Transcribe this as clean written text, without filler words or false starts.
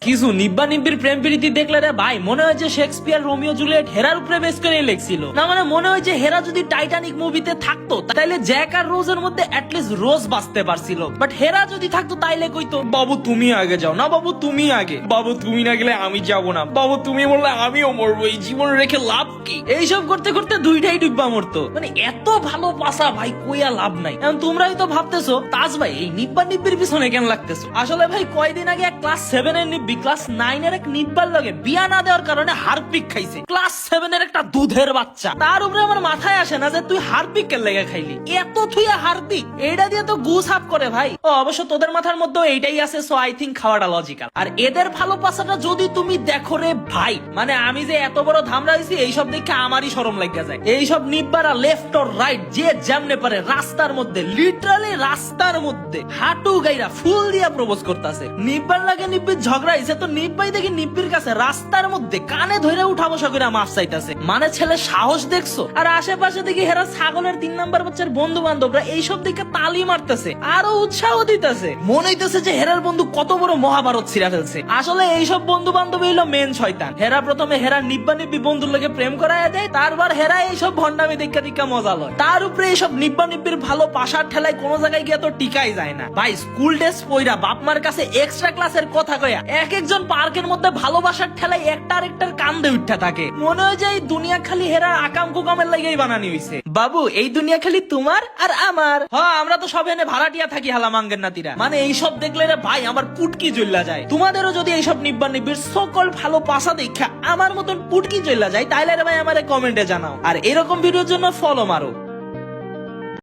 কিছু নিব্বা নিব্বির প্রেম প্রীতি দেখলে রে ভাই মনে হয় যে শেক্সপিয়ার রোমিও জুলিয়েট হেরার উপরে বেস করে লেখছিল। না মানে মনে হয় যে হেরা যদি টাইটানিক মুভিতে থাকতো তাইলে জ্যাক আর রোজের মধ্যে অ্যাটলিস্ট রোজ বাঁচতে পারছিল, বাট হেরা যদি থাকতো তাইলে কইতো বাবু তুমি আগে যাও, না বাবু তুমি আগে, বাবু তুমি না গেলে আমি যাব না, বাবু তুমি বললে আমিও মরবো, এই জীবন রেখে লাভ কি? এইসব করতে করতে দুইটাই ডুববা মরতো। মানে এত ভালো পাশা ভাই কইয়া লাভ নাই। এখন তোমরাই তো ভাবতেছো তাজ ভাই এই নিব্বা নিব্বির পিছনে কেন লাগতেছো? আসলে ভাই কয়দিন আগে ক্লাস 7 এর নিব্বি ক্লাস 9 এর এক নিব্বার লগে বিয়া না দেওয়ার কারণে হারপিক খাইছে। ক্লাস 7 এর একটা দুধের বাচ্চা। তার উপরে আমার মাথায় আসে না যে তুই হারপিক কে লেগে খাইলি, এত থুইয়া হারপিক এইটা দিয়ে তো গু সাফ করে ভাই। ও অবশ্য তোদের মাথার মধ্যে এইটাই আছে, সো আই থিঙ্ক খাওয়াটা লজিক্যাল। আর এদের ভালো পাশাটা যদি তুমি দেখো রে ভাই, মানে আমি যে এত বড় ধামরা হইছি এইসব দেখে আমারই শরম লাগা যায়। এইসব নিব্বারা লেফট অর রাইট যে যেমনে পারে রাস্তার মধ্যে, লিটারালি রাস্তার মধ্যে হাঁটু গাইরা ফুল দিয়া প্রপোজ করতেছে। নিব্বার লাগে নিব্বির ঝগড়া হইছে তো নিব্বাই দেখি নিব্বির কাছে রাস্তার মধ্যে কানে ধরে উঠা বসা করে মাফ চাইতাছে। মানে ছেলে সাহস দেখছো? আর আশেপাশে দেখি হেরা ছাগলের 3 নাম্বার বাচ্চার বন্ধু বান্ধবরা এইসব দিকে তালি মারতেছে, আরো উৎসাহ দিতেছে। মনে হইতেছে যে হেরার বন্ধু কত বড় মহাভারত ছিড়া ফেলছে। আসলে এইসব বন্ধু বান্ধব হইলো মেন শয়তান। হেরা প্রথমে হেরা নিব্বা নিব্বি বন্ধুর লগে প্রেম করায় দেয়, তারপর হেরা এইসব ভন্ডামি দেখা টিকা মজা লয়। তার উপরে এইসব নিব্বা নিব্বির ভালো পাশার ঠেলায় কোন জায়গায় গিয়ে তো টিকাই যায় না ভাই। স্কুল ড্রেস পইরা বাপ মার কাছে এক্সট্রা ক্লাসের কথা কয়া এক একজন পার্কের মধ্যে ভালোবাসার ঠেলায় একটা আরেকটার কান্দে উঠা থাকে। মনে হয় যে এই দুনিয়া খালি হেরার আকাম কুকামের লাগেই বানানি হইছে। বাবু এই দুনিয়া খালি তোমার আর আমার। হ্যাঁ আমরা তো সব এনে ভাড়াটিয়া থাকি হালা মাঙ্গের নাতিরা। মানে এইসব দেখলে রে ভাই আমার পুটকি জ্বলা যায়। তোমাদেরও যদি এইসব নিব্বা নিব্বির সকল ভালো পাশা দেখা আমার মতন পুটকি জ্বলা যায় তাইলে রে ভাই আমারে কমেন্টে জানাও। আর এরকম ভিডিওর জন্য ফলো মারো।